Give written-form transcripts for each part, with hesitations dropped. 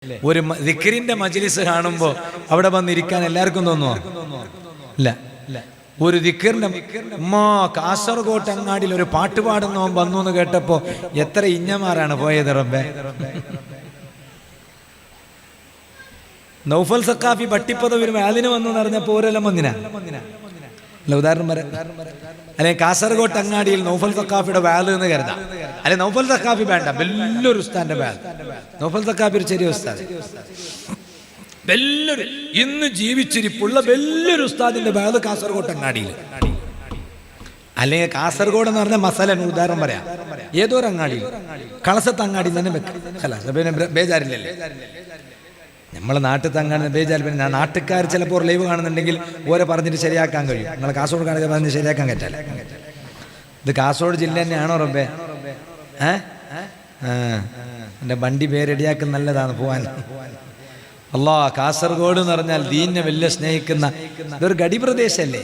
ഒരു ദിക്റിന്റെ മജ്ലിസ് കാണുമ്പോൾ അവിടെ വന്നിരിക്കാൻ എല്ലാവർക്കും തോന്നുമോ? ഇല്ല. ഒരു ദിക്റിന്റെ കാസർഗോഡ് അങ്ങാടിയിൽ ഒരു പാട്ട് പാടുന്നവൻ വന്നു എന്ന് കേട്ടപ്പോ എത്ര ഇഞ്ഞമാരാണ് പോയത് റബ്ബേ. നൗഫൽ സഖാഫി പട്ടിപ്പദവി അതിന് വന്നു പറഞ്ഞപ്പോ ഓരെല്ലാം വന്നിനാ. അല്ല, ഉദാഹരണം പറയാം. അല്ലെ കാസർഗോഡ് അങ്ങാടിയിൽ നൗഫൽ സഖാഫിയുടെ വാല് എന്ന് കരുതാം. അല്ലെ നൗഫൽ സഖാഫി വേണ്ട, വലിയൊരു ഉസ്താദിന്റെ വാല്. നൗഫൽ സഖാഫി ഒരു ചെറിയ ഉസ്താദ്, വലിയൊരു ഇന്ന് ജീവിച്ചിരിപ്പുള്ള വലിയൊരു ഉസ്താദിന്റെ വാല് കാസർഗോഡ് അങ്ങാടിയിൽ. അല്ലെങ്കിൽ കാസർഗോഡ് എന്ന് പറഞ്ഞ മസാല ഉദാഹരണം പറയാം. ഏതോ ഒരു അങ്ങാടിയിൽ, കളസത്ത് അങ്ങാടിയിൽ തന്നെ വെക്കാം. പിന്നെ ബേജാറില്ലല്ലേ, നമ്മളെ നാട്ടിൽ തങ്ങാൻ ബേജാൽ. പിന്നെ നാട്ടുകാർ ചിലപ്പോൾ ലൈവ് കാണുന്നുണ്ടെങ്കിൽ ഓരോ പറഞ്ഞിട്ട് ശരിയാക്കാൻ കഴിയും. നിങ്ങൾ കാസർഗോഡ് കാണിക്കാൻ പറഞ്ഞ് ശരിയാക്കാൻ പറ്റില്ല. ഇത് കാസർഗോഡ് ജില്ല തന്നെയാണോ റബ്ബേ? എൻ്റെ വണ്ടി പേരെടിയാക്കുന്ന നല്ലതാണ് പോവാൻ. അല്ലാ, കാസർഗോഡ് എന്ന് പറഞ്ഞാൽ ദീനിനെ വലിയ സ്നേഹിക്കുന്ന ഇതൊരു ഗഡി പ്രദേശമല്ലേ,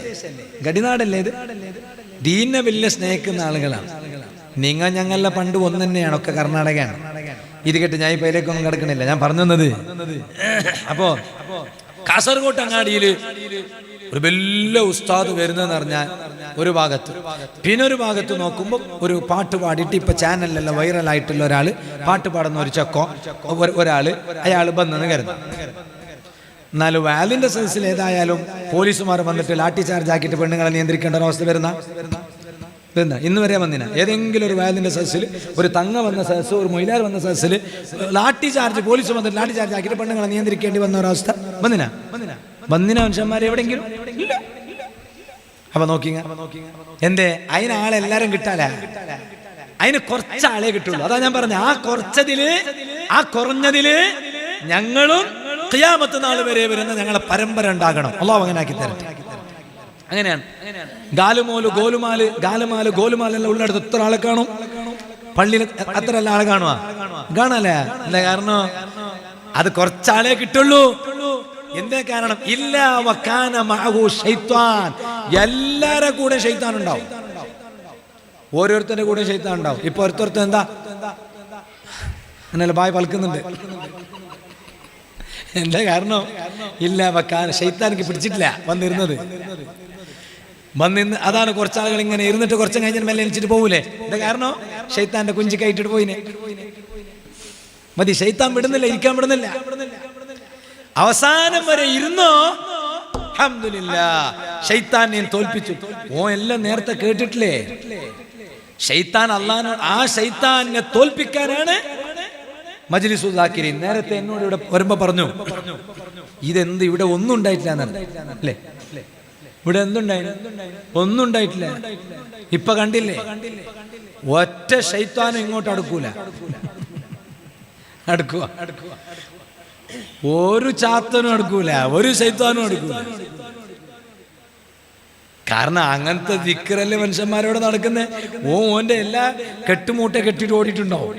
ഗഡിനാടല്ലേ ഇത്. ദീനിനെ വലിയ സ്നേഹിക്കുന്ന ആളുകളാണ് നിങ്ങൾ. ഞങ്ങളുടെ പണ്ട് ഒന്ന് തന്നെയാണ്, ഒക്കെ കർണാടകയാണ്. ഇത് കേട്ട് ഞാൻ ഇപ്പൊ ഇതിലേക്കൊന്നും കിടക്കണില്ല. ഞാൻ പറഞ്ഞു തന്നത്, അപ്പോ കാസർഗോഡ് അങ്ങാടിയിൽ ഒരു വലിയ ഉസ്താദ് വരുന്നതെന്ന് പറഞ്ഞാൽ ഒരു ഭാഗത്ത്, പിന്നെ ഒരു ഭാഗത്ത് നോക്കുമ്പോൾ ഒരു പാട്ട് പാടിയിട്ട് ഇപ്പൊ ചാനലിലെല്ലാം വൈറലായിട്ടുള്ള ഒരാള് പാട്ട് പാടുന്ന ഒരു ചെക്കോ ഒരാള് അയാൾ വന്നെന്ന് കരുതാം. എന്നാലും വാലിന്റെ സെൻസിൽ ഏതായാലും പോലീസുമാർ വന്നിട്ട് ലാഠി ചാർജ് ആക്കിയിട്ട് പെണ്ണുങ്ങളെ നിയന്ത്രിക്കേണ്ട ഒരവസ്ഥ വരുന്ന ഇന്ന് വരെ വന്നിന. ഏതെങ്കിലും ഒരു വാലിന്റെ സദസ്സിൽ ഒരു തങ്ങ വന്ന സദസ്സ്, ഒരു മൊയിലാർ വന്ന സദസ്സിൽ ലാഠി ചാർജ്, പോലീസ് വന്നിട്ട് ലാഠി ചാർജ് ആക്കിയിട്ട് പെണ്ണുങ്ങളെ നിയന്ത്രിക്കേണ്ടി വന്ന ഒരവസ്ഥ വന്നിന മനുഷ്യന്മാരെ എവിടെയെങ്കിലും ഇല്ല. അപ്പൊ നോക്കിങ്ങ എന്തേ അതിനാളെല്ലാരും കിട്ടാല, അതിന് കുറച്ചാളെ കിട്ടുള്ളൂ. അതാ ഞാൻ പറഞ്ഞ ആ കുറഞ്ഞതില് ഞങ്ങളും ഖിയാമത്ത് നാൾ വരെ വരുന്ന ഞങ്ങളെ പരമ്പര ഉണ്ടാകണം. അല്ലാഹു അങ്ങനെ ആക്കി തരട്ടെ. അങ്ങനെയാണ്. ഗാലുമാല് ഗോലുമാലെല്ലാം ഉള്ളിടത്ത് എത്ര ആളെ കാണും? പള്ളിയിൽ അത്ര എല്ലാ ആളെ കാണല്ലേ? എന്താ കാരണം? അത് കുറച്ചാളെ കിട്ടുള്ളൂ. എന്താ കാരണം? ഇല്ല വകാന മഅഹു ശൈത്താൻ. എല്ലാരെ കൂടെ ശൈത്താൻ ഉണ്ടാവും, ഓരോരുത്തരുടെ കൂടെ ശൈത്താൻ ഉണ്ടാവും. ഇപ്പൊ ഒരുത്തർ എന്താ എന്നല്ല ബായ് പൽക്കുന്നുണ്ട്. എന്താ കാരണം? ഇല്ല വകാന, ശൈത്താനിക്ക് പിടിച്ചിട്ടില്ല വന്നിരുന്നത്. അതാണ് കുറച്ചാളുകൾ ഇങ്ങനെ ഇരുന്നിട്ട് കുറച്ചും കഴിഞ്ഞിട്ട് മെല്ലെ എണിച്ചിട്ട് പോകൂലേ. എന്താ കാരണം? ശൈത്താന്റെ കുഞ്ചി കയറ്റിട്ട് പോയിനെ. മതി, ശൈത്താൻ വിടുന്നില്ല, ഇരിക്കാൻ വിടുന്നില്ല. അവസാനം വരെ ഇരുന്നോ, അൽഹംദുലില്ലാഹ്, ശൈത്താൻ ഞാൻ തോൽപ്പിച്ചു. എല്ലാം നേരത്തെ കേട്ടിട്ടില്ലേ? ശൈത്താൻ അല്ലാഹുവിനോട്, ആ ശൈത്താനെ തോൽപ്പിക്കാനാണ് മജ്ലിസു സാക്കിരീൻ. നേരത്തെ എന്നോട് ഇവിടെ വരുമ്പോ പറഞ്ഞു, ഇതെന്ത് ഇവിടെ ഒന്നും ഉണ്ടായിട്ടില്ല അല്ലേ? ഇവിടെ ഒന്നും ഉണ്ടായിട്ടില്ല. ഇപ്പൊ കണ്ടില്ലേ, ഒറ്റ ശൈത്താനും ഇങ്ങോട്ട് അടുക്കൂല. ഒരു ചാത്തനും അടുക്കൂല, ഒരു ശൈത്താനും അടുക്കൂല. കാരണം അങ്ങനത്തെ ദിക്റല്ലേ മനുഷ്യന്മാരോട് നടക്കുന്നേ. ഓന്റെ എല്ലാ കെട്ടുമൂട്ട കെട്ടിട്ട് ഓടിയിട്ടുണ്ടാവും.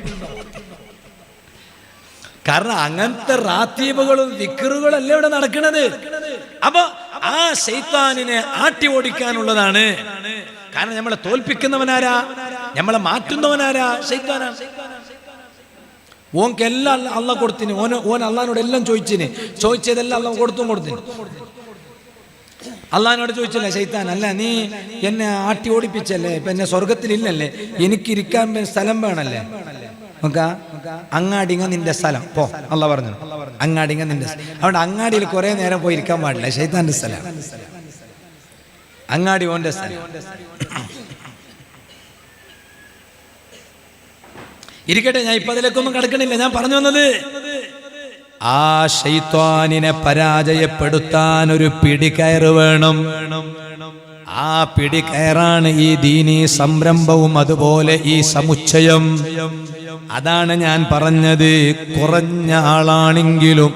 കാരണം അങ്ങനത്തെ റാത്തീബുകളും ദിക്റുകളല്ലേ ഇവിടെ നടക്കുന്നത്. അപ്പൊ ആ ശൈത്താനിനെ ആട്ടി ഓടിക്കാനുള്ളതാണ്. കാരണം നമ്മളെ തോൽപ്പിക്കുന്നവനാരാ, നമ്മളെ മാറ്റുന്നവനാരാ? ശൈത്താനാ. ഓൻക്കെല്ലാം അള്ളാഹ് കൊടുത്തിന്. ഓൻ അള്ളാഹിനോട് എല്ലാം ചോദിച്ചതെല്ലാം അള്ളാഹ് കൊടുത്തിന്. അള്ളാഹിനോട് ചോദിച്ചില്ല ശൈത്താൻ, അല്ല നീ എന്നെ ആട്ടി ഓടിപ്പിച്ചല്ലേ, ഇപ്പൊ എന്നെ സ്വർഗത്തിലില്ലല്ലേ, എനിക്കിരിക്കാൻ സ്ഥലം വേണല്ലേ. അങ്ങാടിങ്ങ നിന്റെ സ്ഥലം പോ, അള്ളാഹ് പറഞ്ഞു. അങ്ങാടിങ്ങ നിന്റെ സ്ഥലം. അതുകൊണ്ട് അങ്ങാടിയിൽ കുറെ നേരം പോയി ഇരിക്കാൻ പാടില്ല. ശൈത്താന്റെ സ്ഥലം അങ്ങാടി, ഓന്റെ സ്ഥലം. ഇരിക്കട്ടെ, ഞാൻ ഇപ്പൊ അതിലേക്കൊന്നും കിടക്കണില്ല. ഞാൻ പറഞ്ഞു വന്നത്, ആ ശൈത്വാനിനെ പരാജയപ്പെടുത്താൻ ഒരു പിടികയറ് വേണം. ആ പിടികയറാണ് ഈ ദീനീ സംരംഭവും അതുപോലെ ഈ സമുച്ചയം. അതാണ് ഞാൻ പറഞ്ഞത്, കുറഞ്ഞ ആളാണെങ്കിലും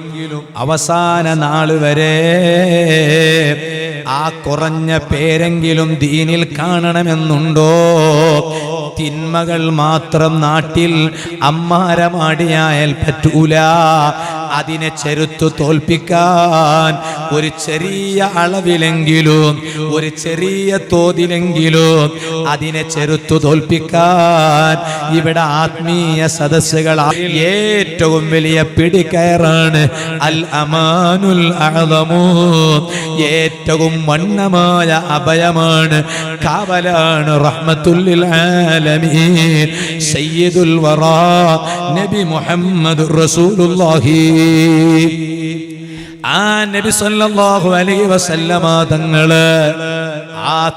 അവസാന നാള് വരെ ആ കുറഞ്ഞ പേരെങ്കിലും ദീനിൽ കാണണമെന്നുണ്ടോ? തിന്മകൾ മാത്രം നാട്ടിൽ അമ്മാരമാടിയാൽ പറ്റൂല. അതിനെ ചെറുത്തു തോൽപ്പിക്കാൻ ഒരു ചെറിയ അളവിലെങ്കിലും ഒരു ചെറിയ തോതിലെങ്കിലും അതിനെ ചെറുത്തു തോൽപ്പിക്കാൻ ഇവിടെ ആത്മീയ സദസ്സുകൾ ഏറ്റവും വലിയ പിടിക്കയറാണ് അൽ അമാനുൽ അഅ്ളമു. ഏറ്റവും വണ്ണമായ അഭയമാണ്, കാവലാണ് റഹ്മത്തുൽ ലിൽ ആലമീൻ സയ്യിദുൽ വറാ നബി മുഹമ്മദുർ റസൂലുള്ളാഹി. ആ നബി സല്ലല്ലാഹു അലൈഹി വസല്ലമ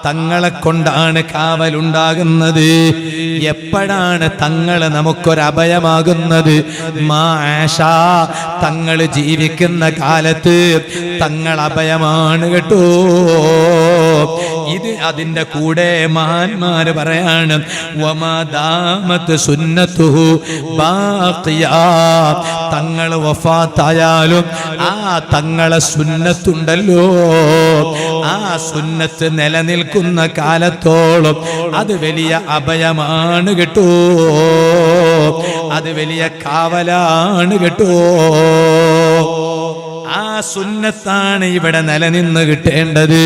തങ്ങളെ കൊണ്ടാണ് കാവലുണ്ടാകുന്നത്. എപ്പോഴാണ് തങ്ങള് നമുക്കൊരഭയമാകുന്നത്? മാഷാ, തങ്ങള് ജീവിക്കുന്ന കാലത്ത് തങ്ങൾ അഭയമാണ് കേട്ടോ. ഇത് അതിന്റെ കൂടെ മഹാന്മാര് പറയാണ് വമാദാമത്ത് സുന്നത്തുഹു ബാഖിയാ. തങ്ങൾ വഫാത്തായാലും ആ തങ്ങളെ സുന്നത്തുണ്ടല്ലോ, ആ സുന്നത്ത് നിലനിൽക്കുന്ന കാലത്തോളം അത് വലിയ അഭയമാണ് കേട്ടോ, അത് വലിയ കാവലാണ് കേട്ടോ. ആ സുന്നത്താണ് ഇവിടെ നിലനിന്ന് കിട്ടേണ്ടത്.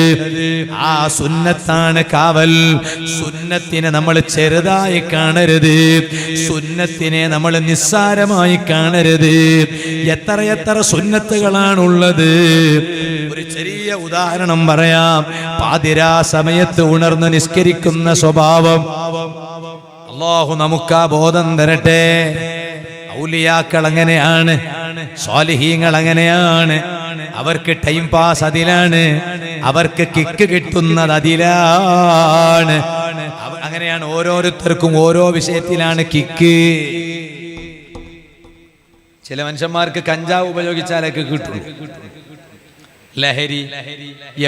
ആ സുന്നത്താണ് കാവൽ. സുന്നത്തിനെ നമ്മൾ ചെറുതായി കാണരുത്, സുന്നത്തിനെ നമ്മൾ നിസ്സാരമായി കാണരുത്. എത്രയെത്ര സുന്നത്തുകളാണുള്ളത്. ഒരു ചെറിയ ഉദാഹരണം പറയാം. പാതിരാ സമയത്ത് ഉണർന്ന് നിസ്കരിക്കുന്ന സ്വഭാവം അല്ലാഹു നമുക്ക് ആ ബോധം തരട്ടെ. ഔലിയാക്കൾ അങ്ങനെയാണ്, സ്വാലിഹീങ്ങൾ അങ്ങനെയാണ്. അവർക്ക് ടൈം പാസ് അതിലാണ്, അവർക്ക് കിക്ക് കിട്ടുന്നത് അതിലാണ്. അങ്ങനെയാണ്, ഓരോരുത്തർക്കും ഓരോ വിഷയത്തിലാണ് കിക്ക്. ചില മനുഷ്യന്മാർക്ക് കഞ്ചാവ് ഉപയോഗിച്ചാലൊക്കെ കിട്ടും, ലഹരി,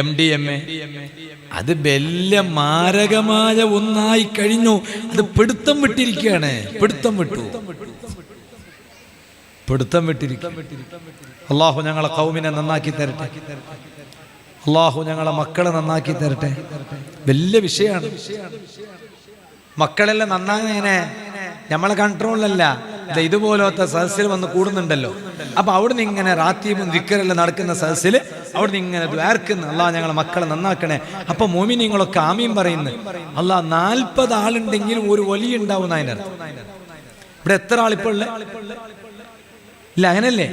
MDMA. അത് വലിയ മാരകമായ ഒന്നായി കഴിഞ്ഞു. അത് പിടുത്തം വിട്ടിരിക്കുകയാണ്, പിടുത്തം വിട്ടിരിക്കും. അള്ളാഹു ഞങ്ങളെ ഖൗമിനെ നന്നാക്കി തരട്ടെ, അള്ളാഹു ഞങ്ങളെ മക്കളെ നന്നാക്കി തരട്ടെ. വലിയ വിഷയമാണ്. മക്കളെല്ലാം നന്നാങ്ങനെ നമ്മളെ കൺട്രോളിലല്ല. ഇതുപോലത്തെ സദസ്സിൽ വന്ന് കൂടുന്നുണ്ടല്ലോ, അപ്പൊ അവിടുന്ന് ഇങ്ങനെ റാത്തീബും ദിക്റെല്ലാം നടക്കുന്ന സദസ്സിൽ അവിടുന്ന് ഇങ്ങനെ ദ്വാർക്കുന്നു, അള്ളാഹ് ഞങ്ങളെ മക്കളെ നന്നാക്കണേ. അപ്പൊ മോമിനിങ്ങളൊക്കെ ആമീൻ പറയുന്നു. അള്ളാഹ് 40 ആളുണ്ടെങ്കിൽ ഒരു വലിയ ഉണ്ടാവുന്ന അതിനർത്ഥം. ഇവിടെ എത്ര ആളിപ്പോൾ ഇല്ല? അങ്ങനല്ലേ?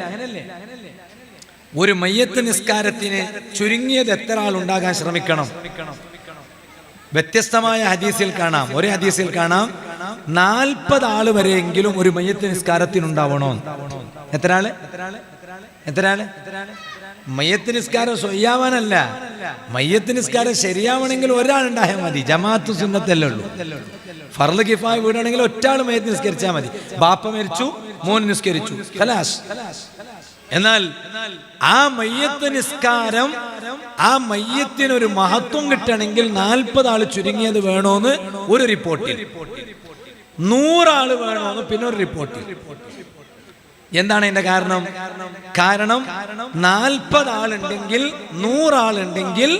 ഒരു മയ്യത്ത് നിസ്കാരത്തിന് ചുരുങ്ങിയത് എത്ര ആളുണ്ടാകാൻ ശ്രമിക്കണം? വ്യത്യസ്തമായ ഹദീസിൽ കാണാം. ഒരു ഹദീസിൽ കാണാം 40 ആള് വരെയെങ്കിലും ഒരു മയ്യത്ത് നിസ്കാരത്തിനുണ്ടാവണോ. എത്ര ആള്? മയ്യത്ത് നിസ്കാരം സ്വയ്യാവാനല്ല, മയ്യത്ത് നിസ്കാരം ശരിയാവണമെങ്കിൽ ഒരാളുണ്ടായാൽ മതി. ജമാഅത്ത് സുന്നത്തല്ലേ ഉള്ളൂ. ഫർള് കിഫായ വീടാണെങ്കിൽ ഒറ്റാൾ മയ്യത്ത് നിസ്കരിച്ചാൽ മതി. ബാപ്പ മരിച്ചു, മോൻ നിസ്കരിച്ചു, ഖലാസ്. എന്നാൽ ആ മയ്യത്ത് നിസ്കാരം, ആ മയ്യത്തിനൊരു മഹത്വം കിട്ടണമെങ്കിൽ 40 ആള് ചുരുങ്ങിയത് വേണോന്ന് ഒരു റിപ്പോർട്ടിൽ, 100 ആള് വേണോന്ന് പിന്നെ ഒരു റിപ്പോർട്ടിൽ. എന്താണ് അതിന്റെ കാരണം? 40 ആളുണ്ടെങ്കിൽ 100 ആളുണ്ടെങ്കിൽ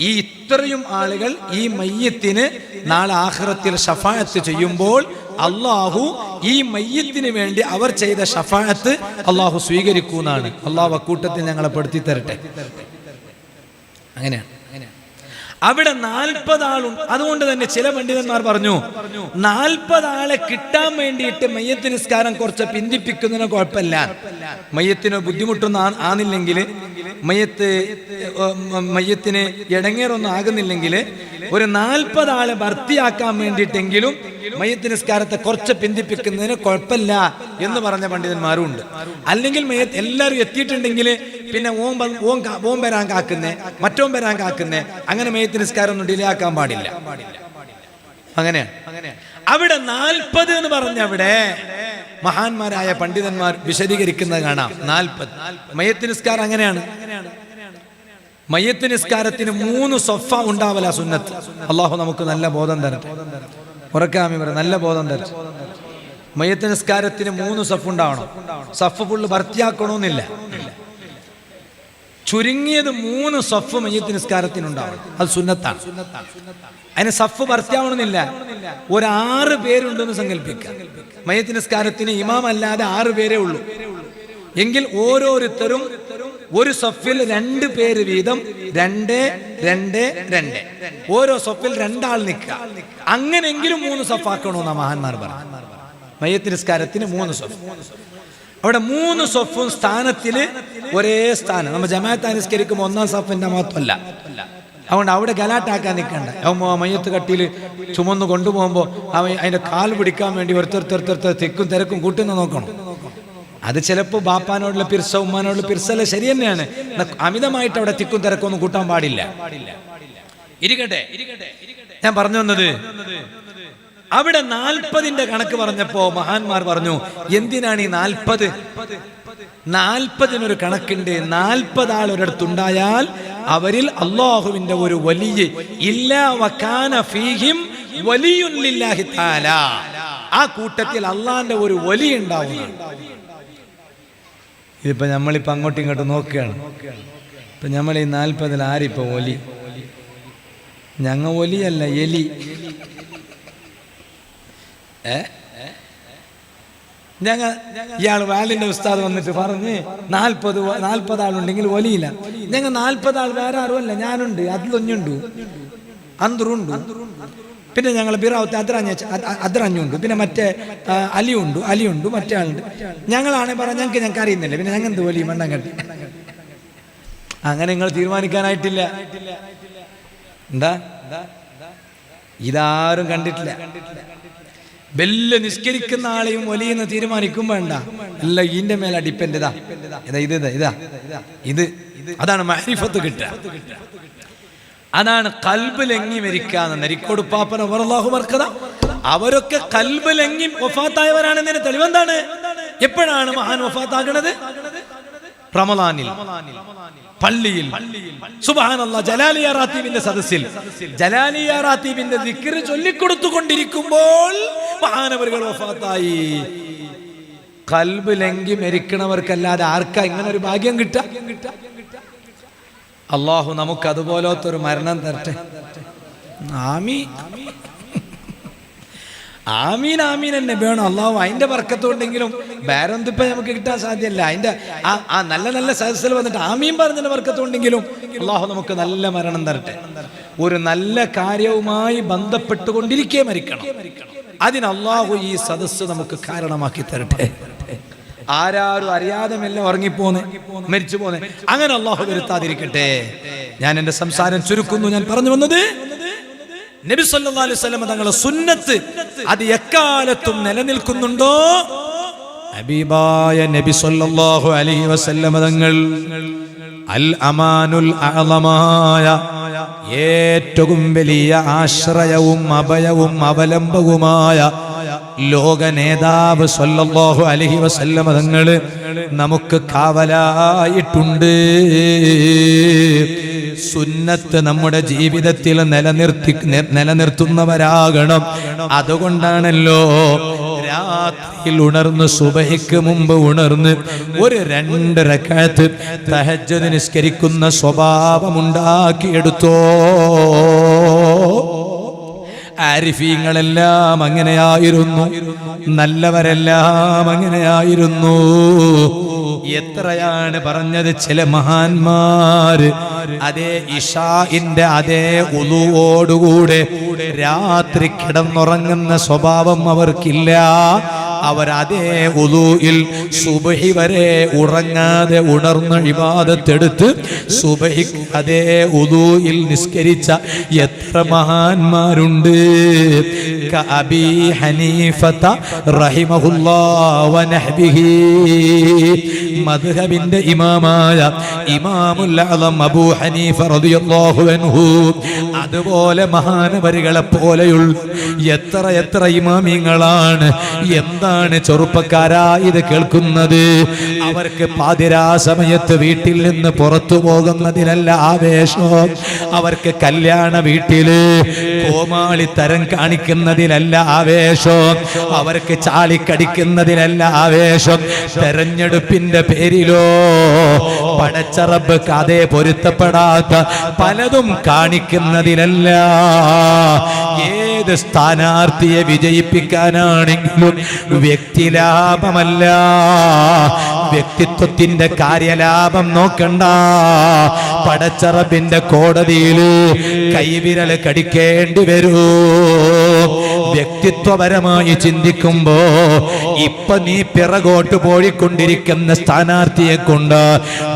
ഈ ഇത്രയും ആളുകൾ ഈ മയ്യത്തിന് നാളെ ആഖിറത്തിൽ ശഫാഅത്ത് ചെയ്യുമ്പോൾ അള്ളാഹു ഈ മയ്യത്തിന് വേണ്ടി അവർ ചെയ്ത ശഫാഅത്ത് അള്ളാഹു സ്വീകരിക്കുന്നതാണ്. അള്ളാഹു അക്കൂട്ടത്തിൽ ഞങ്ങളെ പെടുത്തി തരട്ടെ. അങ്ങനെയാണ്. അവിടെ 40 ആളുണ്ട്. അതുകൊണ്ട് തന്നെ ചില പണ്ഡിതന്മാർ പറഞ്ഞു 40 ആളെ കിട്ടാൻ വേണ്ടിയിട്ട് മയ്യത്ത് നിസ്കാരം കുറച്ച് പിന്തിപ്പിക്കുന്നതിന് കുഴപ്പമില്ല. മയ്യത്തിന് ബുദ്ധിമുട്ടൊന്നും ആകുന്നില്ലെങ്കിൽ, മയ്യത്തിന് ഇടങ്ങേറൊന്നും ആകുന്നില്ലെങ്കിൽ ഒരു 40 ആളെ ഭർത്തിയാക്കാൻ വേണ്ടിയിട്ടെങ്കിലും മയ്യത്ത് നിസ്കാരത്തെ കുറച്ച് പിന്തിപ്പിക്കുന്നതിന് കുഴപ്പമില്ല എന്ന് പറഞ്ഞ പണ്ഡിതന്മാരും ഉണ്ട്. അല്ലെങ്കിൽ എല്ലാവരും എത്തിയിട്ടുണ്ടെങ്കിൽ പിന്നെ ഓം വരാൻ കാക്കുന്നേ, മറ്റോം വരാൻ കാക്കുന്നേ, അങ്ങനെ മയ്യത്ത് നിസ്കാരം ഒന്നും ഡിലേ ആക്കാൻ പാടില്ല. അങ്ങനെയാണ്. അവിടെ 40 എന്ന് പറഞ്ഞ അവിടെ മഹാന്മാരായ പണ്ഡിതന്മാർ വിശദീകരിക്കുന്നത് കാണാം. 40 മയ്യത്ത് നിസ്കാരം അങ്ങനെയാണ്. മയ്യത്ത് നിസ്കാരത്തിന് 3 സഫ ഉണ്ടാവല സുന്നത്ത്. അള്ളാഹു നമുക്ക് നല്ല ബോധം തരട്ടെ. ഉറക്കാമി പറ, നല്ല ബോധം തരട്ടെ. മയ്യത്ത് നിസ്കാരത്തിന് 3 സഫ് ഉണ്ടാവണം. സഫ് ഫുള്ള് ഭർത്തിയാക്കണമെന്നില്ല, ചുരുങ്ങിയത് 3 സഫ് മയ്യത്ത് നിസ്കാരത്തിനുണ്ടാവണം. അത് സുന്നത്താണ്. അതിന് സഫ് ഭർത്തിയാവണമെന്നില്ല. ഒരു 6 പേരുണ്ടെന്ന് സങ്കല്പിക്കാം. മയ്യത്ത് നിസ്കാരത്തിന് ഇമാം അല്ലാതെ 6 പേരേ ഉള്ളൂ. എങ്കിൽ ഓരോരുത്തരും ഒരു സഫിൽ 2 പേര് വീതം 2, 2, 2 ഓരോ സഫിൽ 2 ആൾ നിൽക്കുക. അങ്ങനെങ്കിലും 3 സഫാക്കണമെന്നാ മഹാന്മാർ പറഞ്ഞു. മയ്യത്ത് നിസ്കാരത്തിന് 3 സഫ്. അവിടെ 3 സഫും സ്ഥാനത്തില് ഒരേ സ്ഥാനം. നമ്മൾ ജമാഅത്ത് നിസ്കരിക്കുമ്പോൾ 1-ാം സഫിന്റെ മാത്രമല്ല. അതുകൊണ്ട് അവിടെ ഗലാട്ടാക്കാൻ നിൽക്കണ്ട. മയ്യത്ത് കട്ടിയിൽ ചുമന്ന് കൊണ്ടുപോകുമ്പോൾ അതിന്റെ കാൽ പിടിക്കാൻ വേണ്ടി ഒരുത്തർ തിക്കും തിരക്കും കൂട്ടുന്ന നോക്കണം. അത് ചിലപ്പോൾ ബാപ്പാനോടുള്ള പിർസ ഉമ്മാനോടുള്ള പിർസല്ല ശരി തന്നെയാണ്. അമിതമായിട്ട് അവിടെ തിക്കും തിരക്കൊന്നും കൂട്ടാൻ പാടില്ല. ഇരിക്കട്ടെ, ഞാൻ പറഞ്ഞു വന്നത് അവിടെ 40ന്റെ കണക്ക് പറഞ്ഞപ്പോ മഹാന്മാർ പറഞ്ഞു, എന്തിനാണ് ഈ 40? 40-നൊരു കണക്കുണ്ട്. 40 ആൾ ഒരിടത്തുണ്ടായാൽ അവരിൽ അല്ലാഹുവിന്റെ ഒരു വലിയ ഇല്ലാ വകാന ഫീഹിം വലിയുൻ ലില്ലാഹി തആല, ആ കൂട്ടത്തിൽ അള്ളാന്റെ ഒരു വലി ഉണ്ടാവുന്നതാണ്. ഇതിപ്പോ നമ്മളിപ്പോ അങ്ങോട്ടും ഇങ്ങോട്ടും നോക്കുകയാണ്. ഇപ്പൊ നമ്മൾ ഈ 40-ൽ ആരിപ്പോ ഒലി? ഞങ്ങ ഒലിയല്ല, എലി. ഇയാൾ വാലിന്റെ ഉസ്താദ് വന്നിട്ട് പറഞ്ഞ് 40 ആളുണ്ടെങ്കിൽ ഒലിയില്ല. ഞങ്ങൾ 40 ആൾ വേറെ ആരുമല്ല, ഞാനുണ്ട്, അതിലൊന്നുണ്ട്, അന്തറുണ്ട്, പിന്നെ ഞങ്ങൾ ബിറാവത്ത് അദ്രാഞ്ഞുണ്ട്, പിന്നെ മറ്റേ അലിയുണ്ട്, മറ്റേ ആളുണ്ട്. ഞങ്ങളാണെ പറഞ്ഞ ഞങ്ങൾക്ക് അറിയുന്നില്ല, പിന്നെ ഞങ്ങൾ എന്ത് വലിയ മണ്ടം കെട്ടി. അങ്ങനെ നിങ്ങൾ തീരുമാനിക്കാനായിട്ടില്ല. എന്താ ഇതാരും കണ്ടിട്ടില്ല. വലിയ നിസ്കരിക്കുന്ന ആളെയും വലിയെന്ന് തീരുമാനിക്കും വേണ്ട. അല്ല, ഇതിന്റെ മേലെ ഡിപ്പെൻഡ്. ഇത് അതാണ് മഅരിഫത്ത് കിട്ടുക. അതാണ് ഖൽബ് ലങ്ങി മരിക്കാന്ന്. നരിക്കോട് പാപ്പന വറല്ലാഹു ബർക്കത, അവരൊക്കെ ഖൽബ് ലങ്ങി വഫാത്തായവരാണെന്നതിന് തെളിവെന്താണ്? എപ്പോഴാണ് മഹാൻ വഫാത്താകുന്നത്? റമളാനിൽ പള്ളിയിൽ സുബ്ഹാനല്ലാഹ് ജലാലിയ റാത്തീബിന്റെ സദസ്സിൽ ജലാലിയ റാത്തീബിന്റെ ദിക്ർ ചൊല്ലിക്കൊടുത്തുകൊണ്ടിരിക്കുമ്പോൾ മഹാനവറുകൾ വഫാത്തായി. ഖൽബ് ലംഘി മരിക്കണവർക്കല്ലാതെ ആർക്കാ ഇങ്ങനെ ഒരു ഭാഗ്യം കിട്ടുക? അള്ളാഹു നമുക്ക് അതുപോലത്തെ ഒരു മരണം തരട്ടെ. ആമീൻ ആമീൻ ആമീൻ തന്നെ വേണം. അള്ളാഹു അതിന്റെ ബർക്കത്തുണ്ടെങ്കിലും വേറൊന്നും ഇപ്പൊ നമുക്ക് കിട്ടാൻ സാധ്യമല്ല. അതിന്റെ ആ നല്ല നല്ല സദസ്സിൽ വന്നിട്ട് ആമീൻ പറഞ്ഞതിന്റെ ബർക്കത്തുണ്ടെങ്കിലും അള്ളാഹു നമുക്ക് നല്ല മരണം തരട്ടെ. ഒരു നല്ല കാര്യവുമായി ബന്ധപ്പെട്ടുകൊണ്ടിരിക്കേ മരിക്കണം. അതിന് അള്ളാഹു ഈ സദസ്സ് നമുക്ക് കാരണമാക്കി തരട്ടെ. ആരാരും അറിയാതെ മെല്ലെ ഉറങ്ങിപ്പോന്നെ, മരിച്ചു പോന്നെ, അങ്ങനെ അള്ളാഹു വരുത്താതിരിക്കട്ടെ. ഞാൻ എന്റെ സംസാരം ചുരുക്കുന്നു. ഞാൻ പറഞ്ഞു വന്നത്, നബി സല്ലല്ലാഹു അലൈഹി വസല്ലം തങ്ങളുടെ സുന്നത്ത് അത് എക്കാലത്തും നിലനിൽക്കുന്നുണ്ടോ? ഹബീബായ നബി സല്ലല്ലാഹു അലൈഹി വസല്ലം തങ്ങൾ അൽ അമാനുൽ അഅളമായ ഏറ്റവും വലിയ ആശ്രയവും അഭയവും അവലംബവുമായ ലോക നേതാവ് സല്ലല്ലാഹു അലൈഹി വസല്ലം തങ്ങൾ നമുക്ക് കാവലായിട്ടുണ്ട്. സുന്നത്ത് നമ്മുടെ ജീവിതത്തിൽ നിലനിർത്തുന്നവരാകണം. അതുകൊണ്ടാണല്ലോ രാത്രിയിൽ ഉണർന്ന് സുബഹിക്ക് മുമ്പ് ഉണർന്ന് ഒരു 2 റക്അത്ത് തഹജ്ജുദ് നിസ്കരിക്കുന്ന സ്വഭാവമുണ്ടാക്കിയെടുത്തോ. ആരിഫീങ്ങളെല്ലാം അങ്ങനെയായിരുന്നു, നല്ലവരെല്ലാം അങ്ങനെയായിരുന്നു. എത്രയാണ് പറഞ്ഞത് ചില മഹാന്മാര് അതേ ഇശാഇന്റെ അതേ ഉളുവോടുകൂടെ രാത്രി കിടന്നുറങ്ങുന്ന സ്വഭാവം അവർക്കില്ല. അവരതേ ഉളൂയിൽ സുബഹി വരെ ഉറങ്ങാതെ ഉണർന്ന് ഇബാദത്തെടുത്ത് സുബഹി അതേ ഉളൂയിൽ നിസ്കരിച്ച എത്ര മഹാന്മാരുണ്ട്. കഅബീ ഹനീഫത റഹിമഹുല്ലാഹ് വനഹ്ബിഹി, മദ്ഹബിന്റെ ഇമാമായ ഇമാമുൽ അഅ്ലം അബൂ ഹനീഫ റളിയല്ലാഹു അൻഹു, അതുപോലെ മഹാനവരുകളെ പോലെയുള്ള എത്ര എത്ര ഇമാമിങ്ങളാണ്. എന്താണ് ചെറുപ്പക്കാരാ ഇത് കേൾക്കുന്നത്? അവർക്ക് പാതിരാ സമയത്ത് വീട്ടിൽ നിന്ന് പുറത്തു പോകുന്നതിനല്ല ആവേശം, അവർക്ക് കല്യാണ വീട്ടില് കോമാളിത്തരം കാണിക്കുന്നതിനല്ല ആവേശം, അവർക്ക് ചാളിക്കടിക്കുന്നതിനല്ല ആവേശം, തെരഞ്ഞെടുപ്പിന്റെ പേരിലോ പടച്ച റബ്ബ് അതേ പൊരുത്തപ്പെടാത്ത പലതും കാണിക്കുന്നതിനല്ല. ഏത് സ്ഥാനാർത്ഥിയെ വിജയിപ്പിക്കാനാണെങ്കിലും വ്യക്തിലാഭമല്ല, വ്യക്തിത്വത്തിന്റെ കാര്യലാഭം നോക്കണ്ട. പടച്ചറബിന്റെ കോടതിയിൽ കൈവിരൽ കടിക്കേണ്ടി വരൂ. വ്യക്തിത്വപരമായി ചിന്തിക്കുമ്പോ ഇപ്പൊ നീ പിറകോട്ട് പോയിക്കൊണ്ടിരിക്കുന്ന സ്ഥാനാർത്ഥിയെ കൊണ്ട്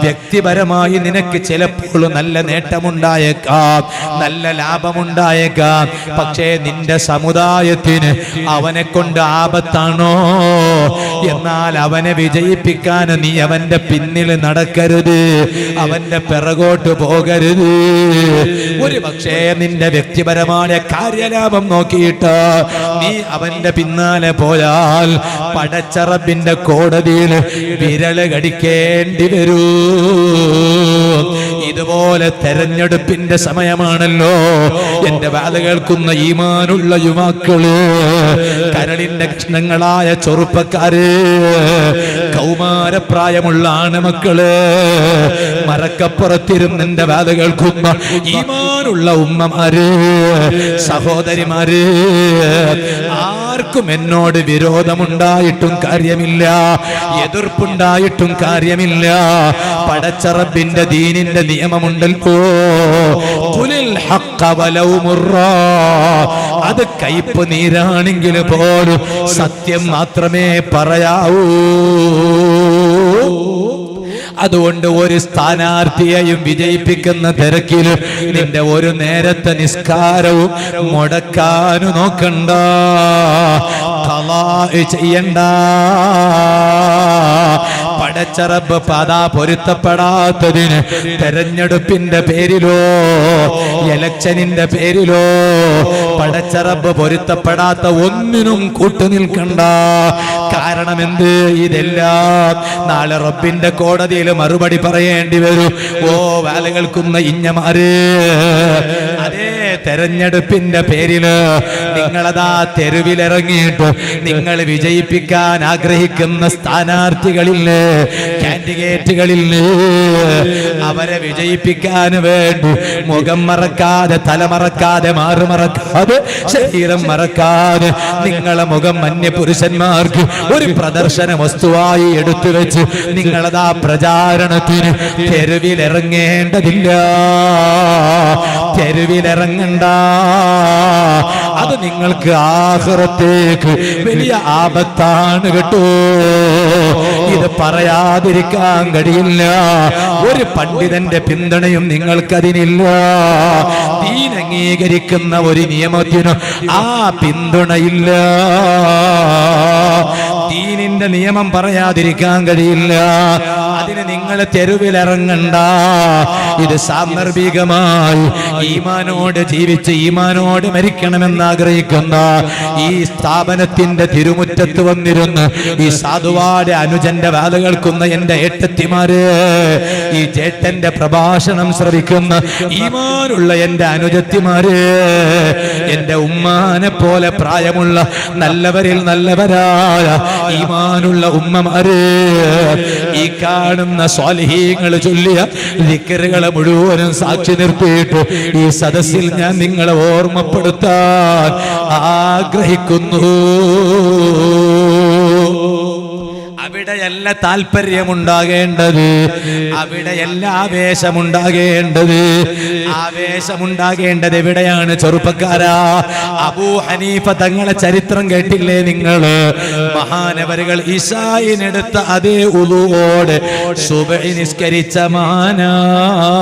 വ്യക്തിപരമായി നിനക്ക് ചിലപ്പോൾ നല്ല നേട്ടമുണ്ടായേക്കാം, നല്ല ലാഭമുണ്ടായേക്കാം. പക്ഷേ നിന്റെ സമുദായത്തിന് അവനെ കൊണ്ട് ആപത്താണോ? എന്നാൽ അവനെ വിജയിപ്പിക്കാൻ നീ അവന്റെ പിന്നിൽ നടക്കരുത്, അവന്റെ പിറകോട്ട് പോകരുത്. ഒരു പക്ഷേ നിന്റെ വ്യക്തിപരമായ കാര്യലാഭം നോക്കിയിട്ട് നീ അവന്റെ പിന്നാലെ പോയാൽ പടച്ചറബിന്റെ കോടതിയിൽ വിരല് കടിക്കേണ്ടി വരൂ. ഇതുപോലെ തെരഞ്ഞെടുപ്പിന്റെ സമയമാണല്ലോ. എന്റെ വാല് കേൾക്കുന്ന ഈമാനുള്ള യുവാക്കള്, കരളിന്റെ കഷ്ണങ്ങളായ ചെറുപ്പക്കാര്, കൗമാരപ്രായമുള്ള ആണുമക്കള്, മരക്കപ്പുറത്തിരുന്ന് എന്റെ വാല് കേൾക്കുന്ന ഈമാനുള്ള ഉമ്മമാര്, സഹോദരിമാര്, ആർക്കും എന്നോട് വിരോധമുണ്ടായിട്ടും കാര്യമില്ല, എതിർപ്പുണ്ടായിട്ടും കാര്യമില്ല. പടച്ചറബിന്റെ ദീനിന്റെ നിയമമുണ്ടല്ലോ, ഖുലിൽ ഹഖ്ഖ വലൗ മുർറാ. അത് കയ്പ് നീരാണെങ്കിൽ പോലും സത്യം മാത്രമേ പറയാവൂ. അതുകൊണ്ട് ഒരു സ്ഥാനാർത്ഥിയെയും വിജയിപ്പിക്കുന്ന തിരക്കിൽ നിന്റെ ഒരു നേരത്തെ നിസ്കാരവും മുടക്കാനും നോക്കണ്ട, ചെയ്യണ്ട. പടച്ചറബ് പാതാ പൊരുത്തപ്പെടാത്തതിന് തെരഞ്ഞെടുപ്പിന്റെ പേരിലോ ഇലക്ഷനിന്റെ പേരിലോ പടച്ചറബ് പൊരുത്തപ്പെടാത്ത ഒന്നിനും കൂട്ടുനിൽക്കണ്ട. കാരണം എന്ത്? ഇതെല്ലാം നാളെ റബ്ബിന്റെ കോടതിയിൽ മറുപടി പറയേണ്ടി വരും. ഓ വാല് കേൾക്കുന്ന ഇഞ്ഞമാര്, അതേ തെരഞ്ഞെടുപ്പിന്റെ പേരില് നിങ്ങളതാ തെരുവിലിറങ്ങിയിട്ട് നിങ്ങൾ വിജയിപ്പിക്കാൻ ആഗ്രഹിക്കുന്ന സ്ഥാനാർത്ഥികളില്ലേ, കാൻഡിഡേറ്റുകളില്ലേ, അവരെ വിജയിപ്പിക്കാൻ വേണ്ടി മുഖം മറക്കാതെ, തലമറക്കാതെ, മാറുമറക്കാതെ, ശരീരം മറക്കാതെ നിങ്ങളെ മുഖം അന്യപുരുഷന്മാർക്ക് ഒരു പ്രദർശന വസ്തുവായി എടുത്തു വെച്ച് നിങ്ങളതാ പ്രചാരണത്തിന് തെരുവിലിറങ്ങേണ്ടതില്ല, തെരുവിലിറങ്ങണ്ട. അത് നിങ്ങൾക്ക് ആഖിറത്തേക്ക് വലിയ ആപത്താണ് കേട്ടോ. ഇത് പറയാതിരിക്കാൻ കഴിയില്ല. ഒരു പണ്ഡിതന്റെ പിന്തുണയും നിങ്ങൾക്കതിനില്ല. ദീൻ അംഗീകരിക്കുന്ന ഒരു നിയമത്തിനും ആ പിന്തുണയില്ല. ദീനിന്റെ നിയമം പറയാതിരിക്കാൻ കഴിയില്ല. അതിന് നിങ്ങൾ തെരുവിലിറങ്ങണ്ട. ഇത് സാന്ദർഭികമായി ഈമാനോട് ജീവിച്ച് ഈമാനോട് മരിക്കണമെന്ന് ആഗ്രഹിക്കുന്ന ഈ സ്ഥാപനത്തിന്റെ തിരുമുറ്റത്ത് വന്നിരുന്ന് ഈ സാധുവാടെ അനുജന്റെ വാല് കേൾക്കുന്ന എന്റെ ഏട്ടത്തിമാര്, ഈ ജേട്ടന്റെ പ്രഭാഷണം ശ്രവിക്കുന്ന ഈമാനുള്ള എന്റെ അനുജത്തിമാര്, എന്റെ ഉമ്മാനെ പോലെ പ്രായമുള്ള നല്ലവരിൽ നല്ലവരായ ഈമാനുള്ള ഉമ്മമാര്, ഈ കാണുന്ന സ്വാലിഹീങ്ങൾ ചൊല്ലിയ ദിക്റുകളെ മുഴുവനും സാക്ഷി നിർത്തിയിട്ട് ഈ സദസ്സിൽ ഞാൻ നിങ്ങളെ ഓർമ്മപ്പെടുത്താൻ ആഗ്രഹിക്കുന്നു. അവിടെയല്ല താല്പര്യമുണ്ടാകേണ്ടത്, അവിടെയല്ല ആവേശമുണ്ടാകേണ്ടത്. ആവേശമുണ്ടാകേണ്ടത് എവിടെയാണ് ചെറുപ്പക്കാരാ? അബൂ ഹനീഫ തങ്ങളെ ചരിത്രം കേട്ടില്ലേ നിങ്ങള്? മഹാനവരുകൾ ഇശായിനെടുത്ത അതേ ഉളുവോടെ സുബഹി നിസ്കരിച്ച മഹാനാണ്.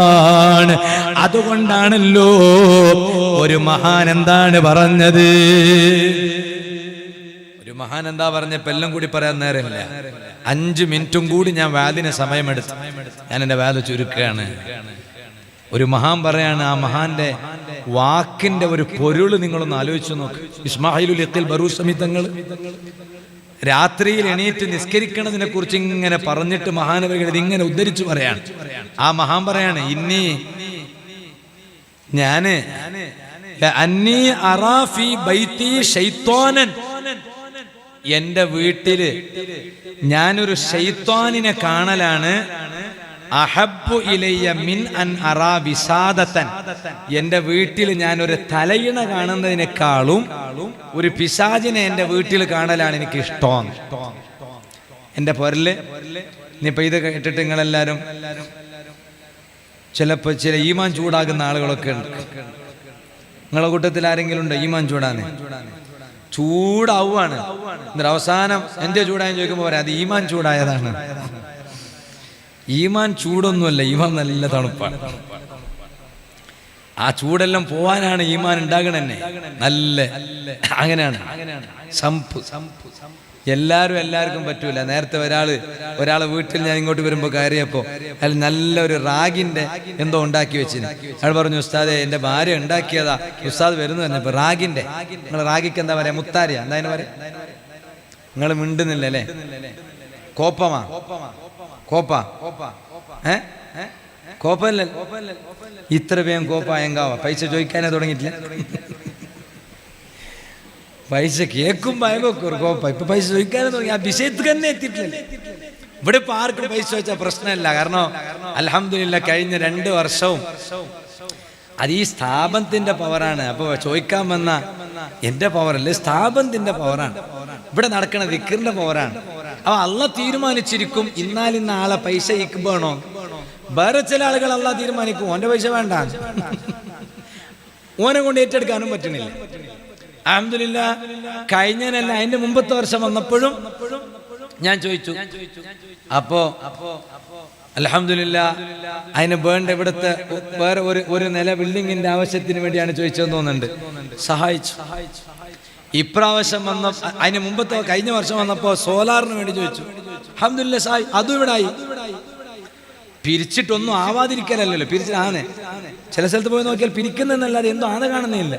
അതുകൊണ്ടാണല്ലോ ഒരു മഹാൻ എന്താണ് പറഞ്ഞത്? മഹാൻ എന്താ പറഞ്ഞപ്പോ എല്ലാം കൂടി പറയാൻ നേരമില്ല. 5 മിനിറ്റും കൂടി ഞാൻ വാലിന് സമയമെടുത്തു. ഞാൻ എന്റെ വാല് ചുരുക്കുകയാണ്. ഒരു മഹാൻ പറയാണ്, ആ മഹാന്റെ വാക്കിന്റെ ഒരു പൊരുള് നിങ്ങളൊന്ന് ആലോചിച്ചു നോക്ക്. ഇസ്മായിലുൽ ഇഖ്ൽ ബറൂസമി തങ്ങൾ രാത്രിയിൽ എണീറ്റ് നിസ്കരിക്കണതിനെ കുറിച്ച് ഇങ്ങനെ പറഞ്ഞിട്ട് മഹാനവകൾ ഇതിങ്ങനെ ഉദ്ധരിച്ചു പറയാണ്. ആ മഹാൻ പറയാണ്, ഇന്നീ ഞാന് അന്നീ അറാഫി ബൈത്തി ശൈത്വാനൻ, എന്റെ വീട്ടില് ഞാനൊരു ശൈത്വാനിനെ കാണലാണ്. അഹബ്ബു ഇലയ്യ മിൻ അൻ അറാ വിസാദതൻ, എൻ്റെ വീട്ടിൽ ഞാൻ ഒരു തലയിണ കാണുന്നതിനേക്കാളും ഒരു പിശാചിനെ എൻ്റെ വീട്ടിൽ കാണലാണ് എനിക്ക് ഇഷ്ടം. എൻ്റെ പൊരല് ഇനിയിപ്പോൾ ഇത് കേട്ടിട്ട് നിങ്ങളെല്ലാവരും ചിലപ്പോൾ ചില ഈമാൻ ചൂടാകുന്ന ആളുകളൊക്കെ ഉണ്ട്. നിങ്ങളെ കൂട്ടത്തിൽ ആരെങ്കിലും ഉണ്ടോ ഈമാൻ ചൂടാന്ന്? ചൂടാവുകയാണ്. എന്നിട്ട് അവസാനം എൻ്റെ ചൂടായെന്ന് ചോദിക്കുമ്പോൾ പറയാം അത് ഈമാൻ ചൂടായതാണ്. ഈമാൻ ചൂടൊന്നുമല്ല, ഈമാൻ നല്ല തണുപ്പാണ്. ആ ചൂടെല്ലാം പോവാനാണ് ഈമാൻ ഉണ്ടാകണന്നെ. നല്ല അങ്ങനെയാണ് എല്ലാവർക്കും പറ്റൂല. നേരത്തെ ഒരാളെ വീട്ടിൽ ഞാൻ ഇങ്ങോട്ട് വരുമ്പോൾ കയറിയപ്പോൾ അയാൾ നല്ലൊരു റാഗിന്റെ എന്തോ ഉണ്ടാക്കി വെച്ചിന്. അയാൾ പറഞ്ഞു, ഉസ്താദെ എൻ്റെ ഭാര്യ ഉണ്ടാക്കിയതാ, ഉസ്താദ് വരുന്നു തന്നെ. ഇപ്പൊ റാഗിന്റെ, നിങ്ങൾ റാഗിക്ക് എന്താ പറയാ? മുത്താരിയ എന്താ പറയാ? നിങ്ങൾ മിണ്ടുന്നില്ലല്ലേ? കോപ്പമാ? കോപ്പ കോപ്പല്ലേ? ഇത്ര വേഗം കോപ്പായങ്കാവാ? പൈസ ചോദിക്കാനേ തുടങ്ങിയിട്ടില്ല. പൈസ കേൾക്കുമ്പോ ഒരു കോപ്പ. ഇപ്പൊ പൈസ ചോദിക്കാനേ തുടങ്ങി. ആ വിഷയത്തിൽ തന്നെ എത്തിയിട്ടില്ല. ഇവിടെ ഇപ്പൊ ആർക്കും പൈസ ചോദിച്ചാൽ പ്രശ്നമില്ല. കാരണം അൽഹംദുലില്ലാഹ് കഴിഞ്ഞ 2 വർഷവും അത് ഈ സ്ഥാപനത്തിന്റെ പവറാണ്. അപ്പൊ ചോദിക്കാൻ വന്ന എന്റെ പവറല്ലേ, സ്ഥാപനത്തിന്റെ പവറാണ്. ഇവിടെ നടക്കണ ദിക്റിന്റെ പവറാണ്. അപ്പൊ അള്ളാഹ് തീരുമാനിച്ചിരിക്കും ഇന്നാലിന്ന ആളെ പൈസ വേണോ. വേറെ ചില ആളുകൾ അള്ളാഹ് തീരുമാനിക്കും ഓന്റെ പൈസ വേണ്ട, ഓനെ കൊണ്ട് ഏറ്റെടുക്കാനും പറ്റുന്നില്ല. അൽഹംദുലില്ലാഹ് കഴിഞ്ഞനല്ല അതിന്റെ മുമ്പത്തെ വർഷം വന്നപ്പോഴും ഞാൻ ചോദിച്ചു. അപ്പോ അൽഹംദുലില്ലാഹ് അതിന് വേണ്ട ഇവിടുത്തെ വേറെ ഒരു നില ബിൽഡിങ്ങിന്റെ ആവശ്യത്തിന് വേണ്ടിയാണ് ചോദിച്ചതെന്ന് തോന്നുന്നുണ്ട്. സഹായിച്ചു. ഇപ്രാവശ്യം വന്ന അതിന് മുമ്പത്തെ കഴിഞ്ഞ വർഷം വന്നപ്പോ സോലാറിന് വേണ്ടി ചോദിച്ചു. അൽഹംദുലില്ലാഹ് സഹായി. അതും ഇവിടെ ആയി. പിരിച്ചിട്ടൊന്നും ആവാതിരിക്കലല്ലോ. പിരിച്ചിട്ടാണ് ചില സ്ഥലത്ത് പോയി നോക്കിയാൽ പിരിക്കുന്നല്ലാതെ എന്തോ ആന കാണുന്നില്ല.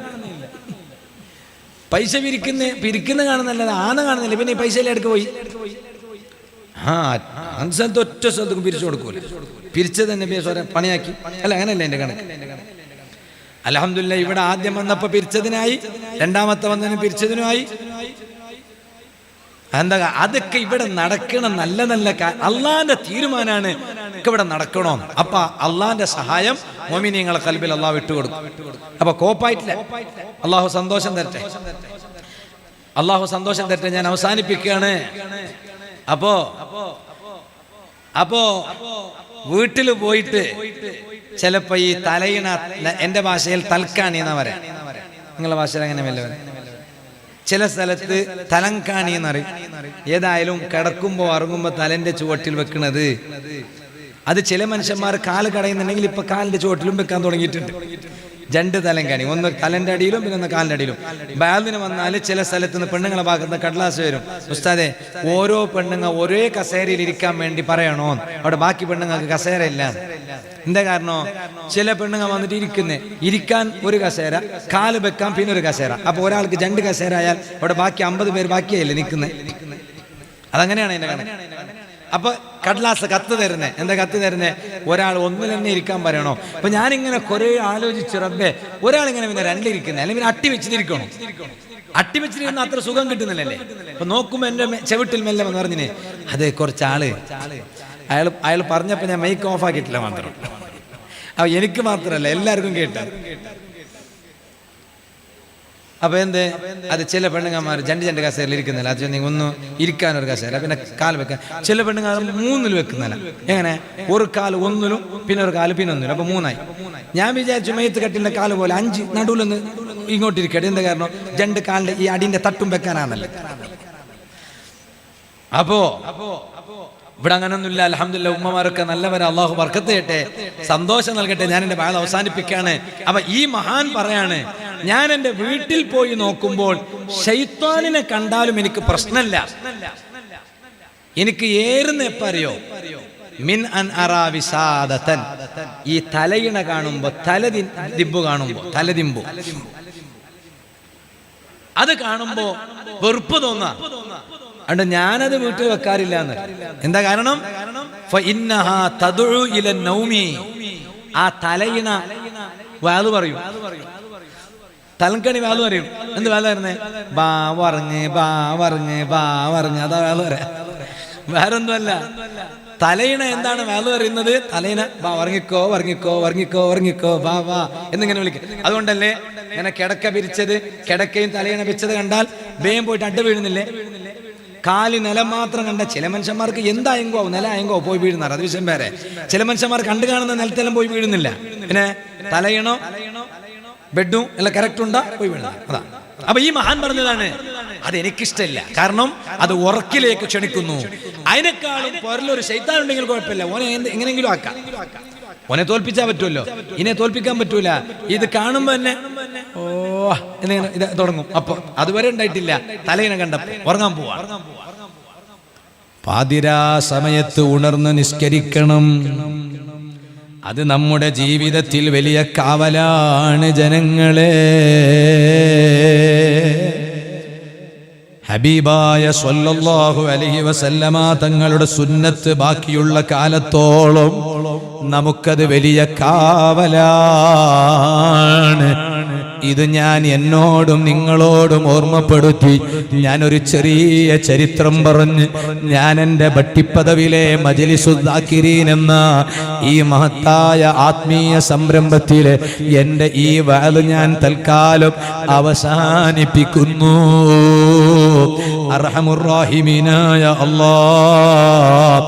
പൈസ പിരിക്കുന്ന കാണുന്നല്ലാതെ ആന കാണുന്നില്ല. പിന്നെ ഈ പൈസയിലെ അടുക്ക് പോയി സ്ഥലത്ത് ഒറ്റ സ്ഥലത്തേക്കും പിരിച്ചു കൊടുക്കൂല. പിരിച്ചത് തന്നെ പണിയാക്കി അല്ല, അങ്ങനെയല്ല എൻ്റെ കണക്ക്. അൽഹംദുലില്ലാഹ് ഇവിടെ ആദ്യം വന്നപ്പോ പിരിച്ചതിനായി, രണ്ടാമത്തെ വന്നതിന് പിരിച്ചതിനുമായി. എന്താ അതൊക്കെ ഇവിടെ നടക്കണം. നല്ല നല്ല അള്ളാന്റെ തീരുമാനാണ് ഇവിടെ നടക്കണോ. അപ്പൊ അള്ളാന്റെ സഹായം മോമിനീങ്ങളെ ഖൽബിൽ അള്ളാഹ് വിട്ടുകൊടുക്കും. അപ്പൊ കോപ്പായിട്ടില്ല. അള്ളാഹു സന്തോഷം തരട്ടെ, അള്ളാഹു സന്തോഷം തരട്ടെ. ഞാൻ അവസാനിപ്പിക്കുകയാണ്. അപ്പോ വീട്ടിൽ പോയിട്ട് ചിലപ്പോ ഈ തലയിണ, എന്റെ ഭാഷയിൽ തൽക്കാണി എന്നാ പറയാ, നിങ്ങളുടെ ഭാഷയിൽ അങ്ങനെ വല്ല ചില സ്ഥലത്ത് തലങ്കാണി എന്നറിയും. ഏതായാലും കിടക്കുമ്പോ ഇറങ്ങുമ്പോ തലന്റെ ചുവട്ടിൽ വെക്കണത് അത് ചില മനുഷ്യന്മാർ കാല് കടയുന്നുണ്ടെങ്കിൽ ഇപ്പൊ കാലിന്റെ ചുവട്ടിലും വെക്കാൻ തുടങ്ങിയിട്ടുണ്ട്. 2 തലങ്കാണി, ഒന്ന് തലന്റെ അടിയിലും പിന്നെ ഒന്ന് കാലിന്റെ അടിയിലും. ബാലിന് വന്നാൽ ചില സ്ഥലത്ത് നിന്ന് പെണ്ണുങ്ങളെ ഭാഗത്ത് കടലാസ് വരും. ഉസ്താദെ ഓരോ പെണ്ണുങ്ങൾ ഒരേ കസേരയിൽ ഇരിക്കാൻ വേണ്ടി പറയണോ, അവിടെ ബാക്കി പെണ്ണുങ്ങൾക്ക് കസേര ഇല്ല. എന്താ കാരണം? ചില പെണ്ണുങ്ങൾ വന്നിട്ട് ഇരിക്കാൻ ഒരു കസേര, കാല് വെക്കാൻ പിന്നെ ഒരു കസേര. അപ്പൊ ഒരാൾക്ക് 2 കസേര ആയാൽ അവിടെ ബാക്കി 50 പേര് ബാക്കിയായില്ലേ നിൽക്കുന്നത്. അതങ്ങനെയാണ് എന്റെ കണക്ക്. അപ്പൊ കടലാസ് കത്ത് തരുന്നേ. എന്താ കത്ത് തരുന്നേ? ഒരാൾ ഒന്നിൽ തന്നെ ഇരിക്കാൻ പറയണോ. അപ്പൊ ഞാനിങ്ങനെ കുറെ ആലോചിച്ചു, റബ്ബേ ഒരാളിങ്ങനെ പിന്നെ 2 ഇരിക്കുന്നത്, അല്ലെങ്കിൽ പിന്നെ അട്ടി വെച്ചിരിക്കണോ? അട്ടി വെച്ചിരിക്കുന്ന അത്ര സുഖം കിട്ടുന്നില്ലല്ലേ. അപ്പൊ നോക്കുമ്പോ എന്റെ ചെവിട്ടിൽ മെല്ലെ എന്ന് പറഞ്ഞിനെ അതെ കുറച്ചാള് അയാൾ പറഞ്ഞപ്പോ ഞാൻ മൈക്ക് ഓഫ് ആക്കിയിട്ടില്ല മാത്രം. അപ്പൊ എനിക്ക് മാത്രല്ല എല്ലാവർക്കും കേട്ട. അപ്പൊ അത് ചില പെണ്ണുങ്ങന്മാർ 2 കസേരയിൽ ഇരിക്കുന്നില്ല. അത് ഒന്ന് ഇരിക്കാനൊരു കസേര, പിന്നെ കാല് വെക്കാൻ. ചില പെണ്ണുങ്ങൾ 3 വെക്കുന്നില്ല. എങ്ങനെ? ഒരു കാല് ഒന്നിലും പിന്നെ ഒരു കാല് പിന്നെ ഒന്നിലും. അപ്പൊ 3 ആയി. ഞാൻ വിചാരിച്ചു മയ്യത്ത് കട്ടിലിന്റെ കാല് പോലെ 5 നടുവിലൊന്ന് ഇങ്ങോട്ടിരിക്കട്ടെ. എന്താ കാരണം? 2 കാലിന്റെ ഈ അടിന്റെ തട്ടും വെക്കാനാണല്ലോ. അപ്പോ ഇവിടെ അങ്ങനൊന്നുമില്ല. അൽഹംദുലില്ലാഹ് ഉമ്മമാരൊക്കെ നല്ലവരെ, അള്ളാഹു ബർക്കത്ത് ചെയ്യട്ടെ, സന്തോഷം നൽകട്ടെ. ഞാൻ എൻ്റെ ഭാഗം അവസാനിപ്പിക്കുകയാണ്. അപ്പൊ ഈ മഹാൻ പറയാണ്, ഞാൻ എൻ്റെ വീട്ടിൽ പോയി നോക്കുമ്പോൾ ശൈത്വാനിനെ കണ്ടാലും എനിക്ക് പ്രശ്നമില്ല. എനിക്ക് ഏറുന്ന എപ്പോ അറിയോ? മിൻ അൻ അറാ വിസാദതൻ, ഈ തലയിണ കാണുമ്പോ, തലദിമ്പു കാണുമ്പോ, തലദിമ്പു അത് കാണുമ്പോ വെറുപ്പ് തോന്നാ. അതുകൊണ്ട് ഞാനത് വീട്ടിൽ വെക്കാറില്ല എന്ന്. എന്താ കാരണം? ആ തലയിണ വാത് പറയും, തലങ്കണി വാത് പറയും. എന്ത് വാത് പറയുന്നേ? ബാ പറഞ്ഞ് ബാ പറഞ്ഞ് ബാ പറഞ്ഞ്, അതാ വാത് പറയാ, വേറൊന്നുമല്ല. തലയിണ എന്താണ് വാല് പറയുന്നത്? തലയിണ വാ ഉറങ്ങിക്കോ ഉറങ്ങിക്കോ ഉറങ്ങിക്കോ ഉറങ്ങിക്കോ വാ വാ എന്നിങ്ങനെ വിളിക്കും. അതുകൊണ്ടല്ലേ ഇങ്ങനെ കിടക്ക പിരിച്ചത്, കിടക്കയും തലയിണ വെച്ചത് കണ്ടാൽ വേഗം പോയിട്ട് അഡ്ഡ വീഴുന്നില്ലേ? കാല് നിലം മാത്രം കണ്ട ചില മനുഷ്യന്മാർക്ക് എന്തായെങ്കോ നില ആയെങ്കോ പോയി വീഴുന്നാറ്, അത് വിഷയം വേറെ. ചില മനുഷ്യന്മാർ കണ്ടു കാണുന്ന നിലത്തെല്ലാം പോയി വീഴുന്നില്ല. പിന്നെ തലയിണോ ബെഡും എല്ലാം കറക്റ്റ് ഉണ്ടാ പോയി വീഴുന്നത്. അതാ അപ്പൊ ഈ മഹാൻ പറഞ്ഞതാണ് അതെനിക്കിഷ്ടമില്ല, കാരണം അത് ഉറക്കിലേക്ക് ക്ഷണിക്കുന്നു. അതിനേക്കാളും പുറലൊരു ശൈത്താൻ ഉണ്ടെങ്കിൽ കുഴപ്പമില്ല, ഓനെ എങ്ങനെയെങ്കിലും ആക്കാം. ഓനെ തോൽപ്പിച്ചാൽ പറ്റുമല്ലോ, ഇതിനെ തോൽപ്പിക്കാൻ പറ്റൂല. ഇത് കാണുമ്പോ തന്നെ ഓ എന്നിങ്ങനെ ഇത് തുടങ്ങും. അപ്പൊ അതുവരെ ഉണ്ടായിട്ടില്ല, തലയിനെ കണ്ടപ്പോ ഉറങ്ങാൻ പോവാ. പാതിരാ സമയത്ത് ഉണർന്ന് നിസ്കരിക്കണം. അത് നമ്മുടെ ജീവിതത്തിൽ വലിയ കാവലാണ് ജനങ്ങളെ. ഹബീബായ സ്വല്ലല്ലാഹു അലൈഹി വസല്ലമ തങ്ങളുടെ സുന്നത്ത് ബാക്കിയുള്ള കാലത്തോളം നമുക്കത് വലിയ കാവലാണ്. ഇത് ഞാൻ എന്നോടും നിങ്ങളോടും ഓർമ്മപ്പെടുത്തി ഞാനൊരു ചെറിയ ചരിത്രം പറഞ്ഞ് ഞാൻ എൻ്റെ ഭട്ടിപ്പദവിലെ മജ്ലിസുൽ ദാക്കിരീൻ എന്ന ഈ മഹത്തായ ആത്മീയ സംരംഭത്തിലെ എൻ്റെ ഈ വഅദ് ഞാൻ തൽക്കാലം അവസാനിപ്പിക്കുന്നു. അർഹമുർ റഹീമീനായ അല്ലാഹ്,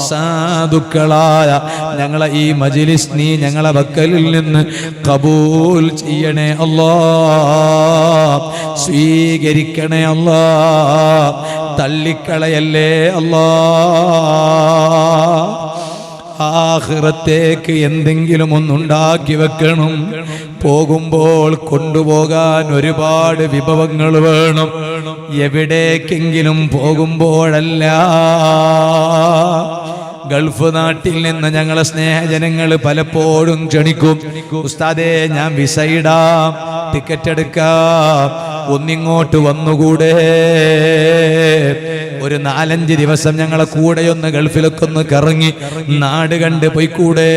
സാധുക്കളായ ഞങ്ങളെ ഈ മജ്ലിസ് നീ ഞങ്ങളെ വക്കലിൽ നിന്ന് ഖബൂൽ ചെയ്യണേ അല്ലാഹ്, സ്വീകരിക്കണേ അല്ലാഹ്, തള്ളിക്കളയല്ലേ അല്ലാഹ്. ആഖിറത്തേക്ക് എന്തെങ്കിലും ഒന്നുണ്ടാക്കി വെക്കണം. പോകുമ്പോൾ കൊണ്ടുപോകാൻ ഒരുപാട് വിഭവങ്ങൾ വേണം. എവിടേക്കെങ്കിലും പോകുമ്പോഴല്ല, ഗൾഫ് നാട്ടിൽ നിന്ന് ഞങ്ങളെ സ്നേഹജനങ്ങൾ പലപ്പോഴും ക്ഷണിക്കും, ഉസ്താദേ ഞാൻ വിസ ഇടാം, ടിക്കറ്റ് എടുക്കാം, ഒന്നിങ്ങോട്ട് വന്നുകൂടെ, ഒരു 4-5 ദിവസം ഞങ്ങളെ കൂടെയൊന്ന് ഗൾഫിലൊക്കെ ഒന്ന് കറങ്ങി നാട് കണ്ട് പോയിക്കൂടെ.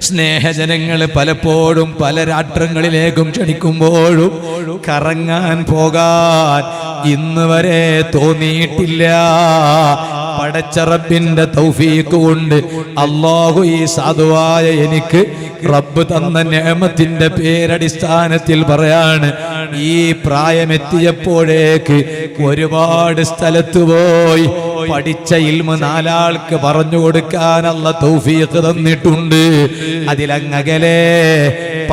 സ്നേഹജനങ്ങൾ പലപ്പോഴും പല രാഷ്ട്രങ്ങളിലേക്കും ക്ഷണിക്കുമ്പോഴും കറങ്ങാൻ പോകാൻ ഇന്ന് വരെ തോന്നിയിട്ടില്ല. പടച്ച റബ്ബിന്റെ തൗഫീഖ് കൊണ്ട് അല്ലാഹു ഈ സാധുവായ എനിക്ക് റബ്ബ് തന്ന നിഅമത്തിന്റെ പേരടിസ്ഥാനത്തിൽ പറയാണ്, ഈ പ്രായമെത്തിയപ്പോഴേക്ക് ഒരുപാട് സ്ഥലത്ത് പോയി പഠിച്ച ഇൽമ് 4 ആൾക്ക് പറഞ്ഞു കൊടുക്കാൻ അല്ലാഹു തൗഫീഖ് തന്നിട്ടുണ്ട്. അതിലങ്ങകലെ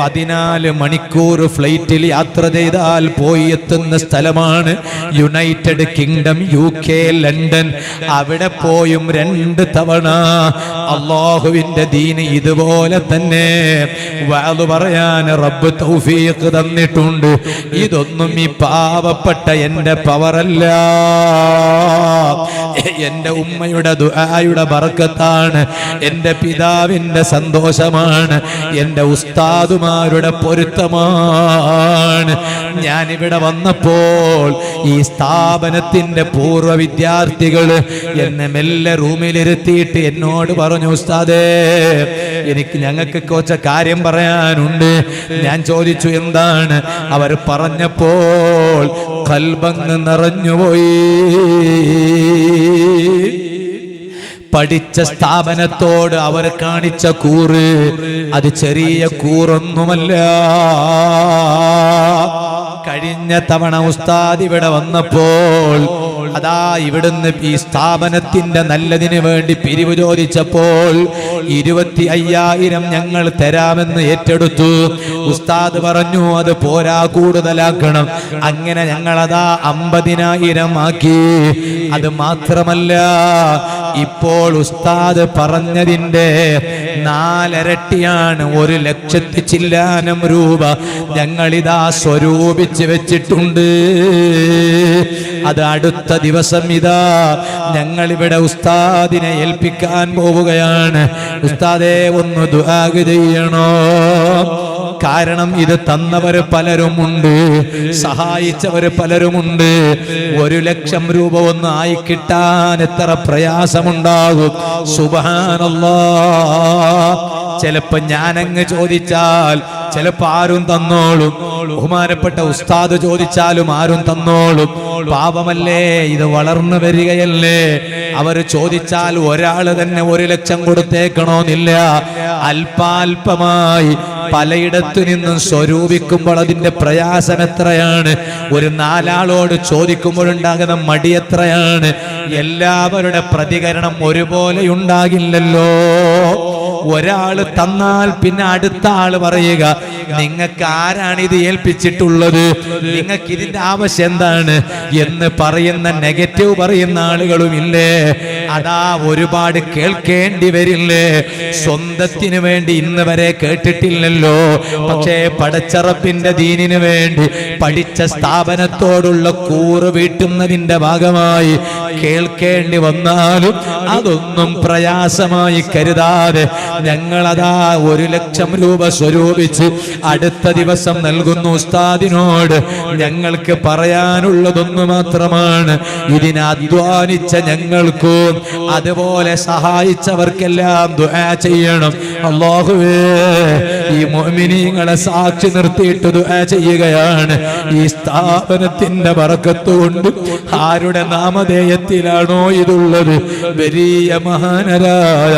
14 മണിക്കൂർ ഫ്ലൈറ്റിൽ യാത്ര ചെയ്താൽ പോയി എത്തുന്ന സ്ഥലമാണ് യുണൈറ്റഡ് കിങ്ഡം, UK, ലണ്ടൻ. അവിടെ പോയും 2 തവണ അല്ലാഹുവിന്റെ ദീന് ഇതുപോലെ തന്നെ വഅദ് പറയാൻ റബ്ബ് തൗഫീഖ് തന്നിട്ടുണ്ട്. ഇതൊന്നും ഈ പാവപ്പെട്ട എന്റെ പവറല്ല, എന്റെ ഉമ്മയുടെ ദുആയുടെ ബർക്കത്താണ്, എന്റെ പിതാവിന്റെ സന്തോഷമാണ്, എന്റെ ഉസ്താദുമാരുടെ പൊരുത്തമാണ്. ഞാനിവിടെ വന്നപ്പോൾ ഈ സ്ഥാപനത്തിന്റെ പൂർവ്വ വിദ്യാർത്ഥികൾ എന്നെ മെല്ലെ റൂമിലിരുത്തിയിട്ട് എന്നോട് പറഞ്ഞു, ഉസ്താദേ ഞങ്ങൾക്ക് കുറച്ച് കാര്യം പറയാനുണ്ട്. ഞാൻ ചോദിച്ചു എന്താണ്? അവർ പറഞ്ഞപ്പോൾ ഖൽബങ്ങ് നിറഞ്ഞുപോയി. പഠിച്ച സ്ഥാപനത്തോട് അവർ കാണിച്ച കൂറ് അത് ചെറിയ കൂറൊന്നുമല്ല. കഴിഞ്ഞ തവണ ഉസ്താദ് ഇവിടെ വന്നപ്പോൾ അതാ ഇവിടുന്ന് ഈ സ്ഥാപനത്തിന്റെ നല്ലതിന് വേണ്ടി പിരിവ് ചോദിച്ചപ്പോൾ 25,000 ഞങ്ങൾ തരാമെന്ന് ഏറ്റെടുത്തു. ഉസ്താദ് പറഞ്ഞു അത് പോരാ, കൂടുതലാക്കണം. അങ്ങനെ ഞങ്ങളതാ 50,000 ആക്കി. അത് മാത്രമല്ല, ഇപ്പോൾ ഉസ്താദ് പറഞ്ഞതിന്റെ 4 ഇരട്ടിയാണ്, 1,00,000 ചില്ലാനം രൂപ ഞങ്ങളിതാ സ്വരൂപിച്ച് വെച്ചിട്ടുണ്ട്. അത് അടുത്ത ദിവസം ഇതാ ഞങ്ങളിവിടെ ഉസ്താദിനെ ഏൽപ്പിക്കാൻ പോവുകയാണ്. ഉസ്താദേ ഒന്ന് ദുആ ചെയ്യണോ? കാരണം ഇത് തന്നവര് പലരുമുണ്ട്, സഹായിച്ചവര് പലരുമുണ്ട്. 1,00,000 രൂപ ഒന്ന് ആയി കിട്ടാൻ എത്ര പ്രയാസമുണ്ടാകും. സുബ്ഹാനല്ലാഹ്. ചിലപ്പോ ഞാനങ്ങ് ചോദിച്ചാൽ ചിലപ്പോ ആരും തന്നോളും. ബഹുമാനപ്പെട്ട ഉസ്താദ് ചോദിച്ചാലും ആരും തന്നോളും. പാപമല്ലേ, ഇത് വളർന്നു വരികയല്ലേ. അവര് ചോദിച്ചാൽ ഒരാള് തന്നെ 1 ലക്ഷം കൊടുത്തേക്കണമെന്നില്ല. അല്പാൽപമായി പലയിടത്തു നിന്നും സ്വരൂപിക്കുമ്പോൾ അതിന്റെ പ്രയാസം എത്രയാണ്. ഒരു 4 ആളോട് ചോദിക്കുമ്പോഴുണ്ടാകുന്ന മടി എത്രയാണ്. എല്ലാവരുടെ പ്രതികരണം ഒരുപോലെ ഉണ്ടാകില്ലല്ലോ. ഒരാള് തന്നാൽ പിന്നെ അടുത്ത ആള് പറയുക, നിങ്ങൾക്ക് ആരാണ് ഇത് ഏൽപ്പിച്ചിട്ടുള്ളത്, നിങ്ങൾക്ക് ഇതിന്റെ ആവശ്യം എന്താണ് എന്ന് പറയുന്ന നെഗറ്റീവ് പറയുന്ന ആളുകളും ഇല്ലേ. അതാ ഒരുപാട് കേൾക്കേണ്ടി വരില്ലേ. സ്വന്തത്തിന് വേണ്ടി ഇന്ന് വരെ കേട്ടിട്ടില്ലല്ലോ. പക്ഷേ പടച്ചറപ്പിന്റെ ദീനിന് വേണ്ടി പഠിച്ച സ്ഥാപനത്തോടുള്ള കൂറ് വീട്ടുന്നതിന്റെ ഭാഗമായി കേൾക്കേണ്ടി വന്നാലും അതൊന്നും പ്രയാസമായി കരുതാതെ ഞങ്ങളതാ 1 ലക്ഷം രൂപ സ്വരൂപിച്ച് അടുത്ത ദിവസം നൽകുന്നു ഉസ്താദിനോട്. ഞങ്ങൾക്ക് പറയാനുള്ളതൊന്നു മാത്രമാണ്, ഇതിനെ അധ്വാനിച്ച ഞങ്ങൾക്കും അതുപോലെ സഹായിച്ചവർക്കെല്ലാം ദുആ ചെയ്യണം. അല്ലാഹുവേ, ഈ മുഅ്മിനീങ്ങളെ സാക്ഷി നിർത്തിയിട്ട് ദുആ ചെയ്യുകയാണ്. ഈ സ്ഥാപനത്തിന്റെ ബറക്കത്ത് കൊണ്ട് ആരുടെ നാമധേയത്തിലാണോ ഇതുള്ളത്, വലിയ മഹാനരായ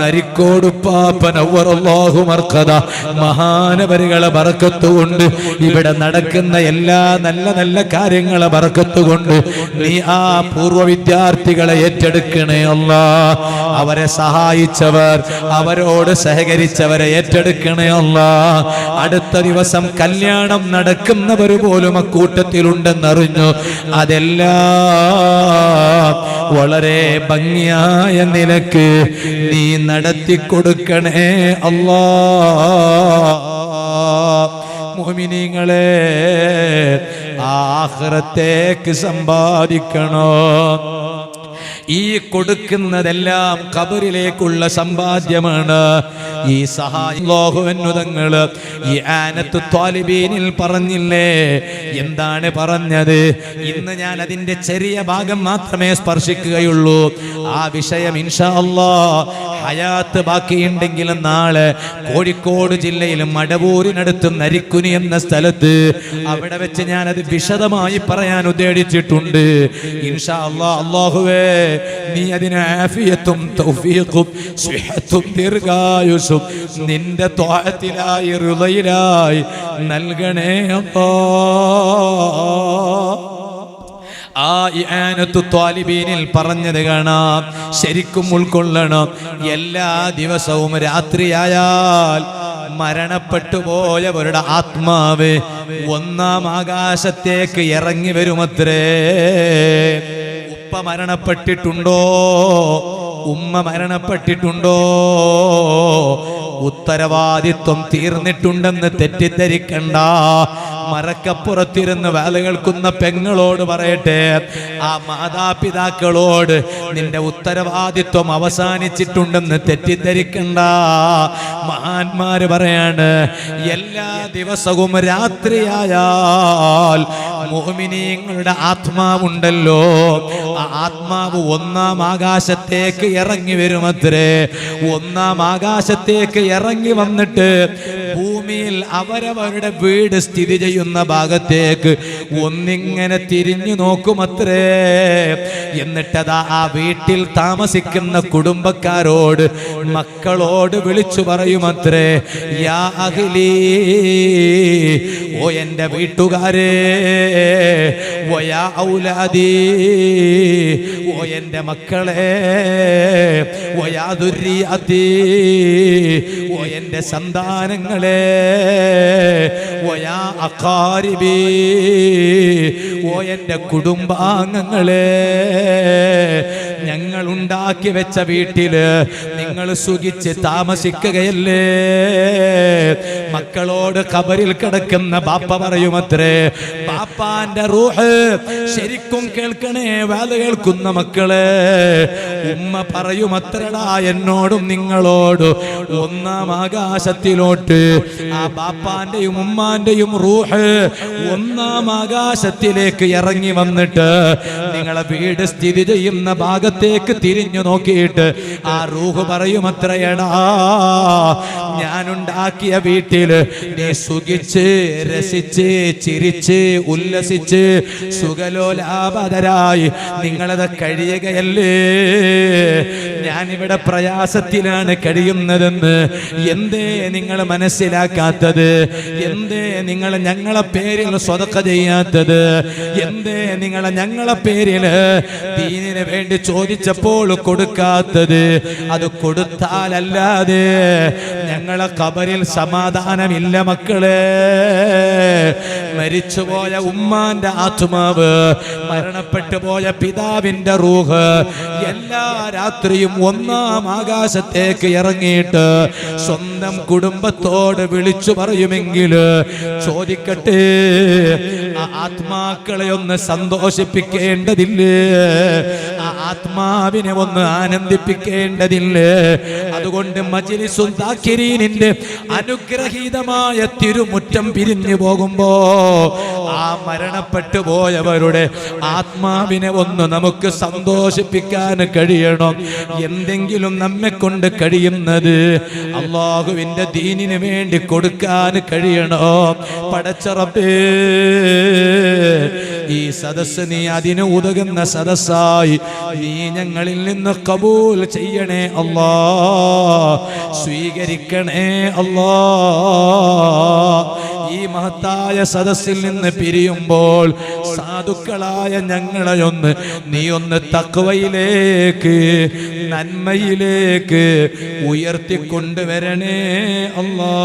നരിക്കോട് പാപ്പൻ അവറല്ലാഹു മർഖദ മഹാനവരുകളെ ബറക്കത്ത് കൊണ്ട് ഇവിടെ നടക്കുന്ന എല്ലാ നല്ല നല്ല കാര്യങ്ങളെ ബറക്കത്ത് കൊണ്ട് നീ ആ പൂർവ്വ വിദ്യാർത്ഥികളെ ഏറ്റെടുക്കണേ അല്ലാ. അവരെ സഹായിച്ചവർ, അവരോട് സഹകരിച്ചവരെ ഏറ്റെടുക്കണേ അല്ലാ. അടുത്ത ദിവസം കല്യാണം നടക്കുന്നവർ പോലും അക്കൂട്ടത്തിലുണ്ടെന്നറിഞ്ഞു. അതെല്ലാം വളരെ ഭംഗിയായ നിലക്ക് നീ നടത്തി കൊടുക്കണേ അല്ലാ. മുഅ്മിനീങ്ങളെ, ആഖിറത്തേക്ക് സമ്പാദിക്കണോ. ഈ കൊടുക്കുന്നതെല്ലാം ഖബറിലേക്കുള്ള സമ്പാദ്യമാണ്. ഈ സഹായികള് ഈ ആനത്തു ത്വാലിബീനിൽ പറഞ്ഞില്ലേ, എന്താണ് പറഞ്ഞത്? ഇന്ന് ഞാൻ അതിന്റെ ചെറിയ ഭാഗം മാത്രമേ സ്പർശിക്കുകയുള്ളൂ. ആ വിഷയം ഇൻഷാ അല്ലാഹ് ഹയാത്ത് ബാക്കിയുണ്ടെങ്കിലും നാളെ കോഴിക്കോട് ജില്ലയിലും മടവൂരിനടുത്ത് നരിക്കുനി എന്ന സ്ഥലത്ത് അവിടെ വെച്ച് ഞാൻ അത് വിശദമായി പറയാൻ ഉദ്ദേശിച്ചിട്ടുണ്ട്. ഇൻഷാ അല്ലാഹ്. അല്ലാഹുവേ, നീ അതിന് ആഫിയത്തും തൗഫീഖും സിഹത്തും ദീർഘായുസ്സും നിന്റെ ത്വാഅത്തിലായി റിളയിലായി നൽകണേ അല്ലാഹ്. ആ ഇആനത്തു ത്വാലിബീനിൽ പറഞ്ഞത് കാണാം, ശരിക്കും ഉൾക്കൊള്ളണം. എല്ലാ ദിവസവും രാത്രിയായാൽ മരണപ്പെട്ടു പോയവരുടെ ആത്മാവ് 1-ാം ആകാശത്തേക്ക് ഇറങ്ങി വരുമത്രേ. ഉപ്പ മരണപ്പെട്ടിട്ടുണ്ടോ? ഉമ്മ മരണപ്പെട്ടിട്ടുണ്ടോ? ഉത്തരവാദിത്വം തീർന്നിട്ടുണ്ടെന്ന് തെറ്റിദ്ധരിക്കണ്ട. മറക്കപ്പുറത്തിരുന്ന് വേല കേൾക്കുന്ന പെങ്ങളോട് പറയട്ടെ, ആ മാതാപിതാക്കളോട് നിന്റെ ഉത്തരവാദിത്വം അവസാനിച്ചിട്ടുണ്ടെന്ന് തെറ്റിദ്ധരിക്കണ്ട. മഹാന്മാര് പറയാണ്, എല്ലാ ദിവസവും രാത്രിയായാൽ മുഅ്മിനീങ്ങളുടെ ആത്മാവുണ്ടല്ലോ, ആ ആത്മാവ് 1-ാം ആകാശത്തേക്ക് ഇറങ്ങി വരുമത്രേ. 1-ാം ആകാശത്തേക്ക് ഇറങ്ങി വന്നിട്ട് ഭൂമിയിൽ അവരവരുടെ വീട് സ്ഥിതി ചെയ്യുന്ന ഭാഗത്തേക്ക് ഒന്നിങ്ങനെ തിരിഞ്ഞു നോക്കുമത്രേ. എന്നിട്ടതാ ആ വീട്ടിൽ താമസിക്കുന്ന കുടുംബക്കാരോട്, മക്കളോട് വിളിച്ചു പറയുമത്രേ, യാ അഹ്ലീ, ഓ എന്റെ വീട്ടുകാരെ, ഓ യാ ഔലാദീ, ഓ എന്റെ മക്കളെ, ഓ യാ ദുർരിയതീ, ഓ എന്റെ സന്താനങ്ങളെ, ഓ യാ അഖാരിബീ, ഓ എന്റെ കുടുംബാംഗങ്ങളെ, ഞങ്ങൾ ഉണ്ടാക്കി വെച്ച വീട്ടില് നിങ്ങൾ സുഖിച്ച് താമസിക്കുകയല്ലേ. മക്കളോട് ഖബറിൽ കിടക്കുന്ന ബാപ്പ പറയുമത്രേ, ബാപ്പാന്റെ റൂഹ് ശരിക്കും കേൾക്കണേ വേല കേൾക്കുന്ന മക്കളെ. ഉമ്മ പറയുമത്രടാ, എന്നോടും നിങ്ങളോട് 1-ാം ആകാശത്തിലോട്ട് ആ ബാപ്പാന്റെയും ഉമ്മാന്റെയും റൂഹ് 1-ാം ആകാശത്തിലേക്ക് ഇറങ്ങി വന്നിട്ട് നിങ്ങളെ വീട് സ്ഥിതി ചെയ്യുന്ന ഭാഗത്ത് ഭാഗത്തേക്ക് തിരിഞ്ഞു നോക്കിയിട്ട് ആ റൂഹ് പറയുമത്രയടാ, ഞാനുണ്ടാക്കിയ വീട്ടില് നീ സുഖിച്ച് രസിച്ച് ചിരിച്ച് ഉല്ലസിച്ച് സുഖലോലാപതരായി നിങ്ങളത് കഴിയുകയല്ലേ? ഞാനിവിടെ പ്രയാസത്തിലാണ് കഴിയുന്നതെന്ന് എന്തേ നിങ്ങൾ മനസ്സിലാക്കാത്തത്? എന്തേ നിങ്ങൾ ഞങ്ങളെ പേരിൽ സ്വതക്ക ചെയ്യാത്തത്? എന്തേ നിങ്ങൾ ഞങ്ങളെ പേരിൽ ദീനിന് വേണ്ടി ചോദിച്ചപ്പോൾ കൊടുക്കാത്തത്? അത് കൊടുത്താലല്ലാതെ ഞങ്ങളെ ഖബറിൽ സമാധാനമില്ല മക്കളെ. മരിച്ചുപോയ ഉമ്മാന്റെ ആത്മാവ്, മരണപ്പെട്ടു പോയ പിതാവിന്റെ റൂഹ് എല്ലാ രാത്രിയും ഒന്നാം ആകാശത്തേക്ക് ഇറങ്ങിയിട്ട് സ്വന്തം കുടുംബത്തോട് വിളിച്ചു പറയുമെങ്കിൽ ചോദിക്കട്ടെ, ആ ആത്മാക്കളെ ഒന്ന് സന്തോഷിപ്പിക്കേണ്ടതില്ലേ? ആ ആത്മാവിനെ ഒന്ന് ആനന്ദിപ്പിക്കേണ്ടതില്ലേ? അതുകൊണ്ട് മജ്‌ലിസുൽ ദാക്കിരീനിന്റെ അനുഗ്രഹീതമായ തിരുമുറ്റം പിരിഞ്ഞു പോകുമ്പോ ആ മരണപ്പെട്ടു പോയവരുടെ ആത്മാവിനെ ഒന്ന് നമുക്ക് സന്തോഷിപ്പിക്കാൻ കഴിയണം. എന്തെങ്കിലും നമ്മെ കൊണ്ട് കഴിയുന്നത് അല്ലാഹുവിന്റെ ദീനിന് വേണ്ടി കൊടുക്കാൻ കഴിയണം. പടച്ച റബ്ബേ, ഈ സദസ്സ് നീ അതിന് ഉതകുന്ന സദസ്സായി നീ ഞങ്ങളിൽ നിന്ന് കബൂൽ ചെയ്യണേ അല്ലാ, സ്വീകരിക്കണേ അല്ലാ. ഈ മഹത്തായ സദസ്സിൽ നിന്ന് പിരിയുമ്പോൾ സാധുക്കളായ ഞങ്ങളെ ഒന്ന് നീ ഒന്ന് തഖ്വയിലേക്ക് നന്മയിലേക്ക് ഉയർത്തിക്കൊണ്ടുവരണേ അല്ലാ.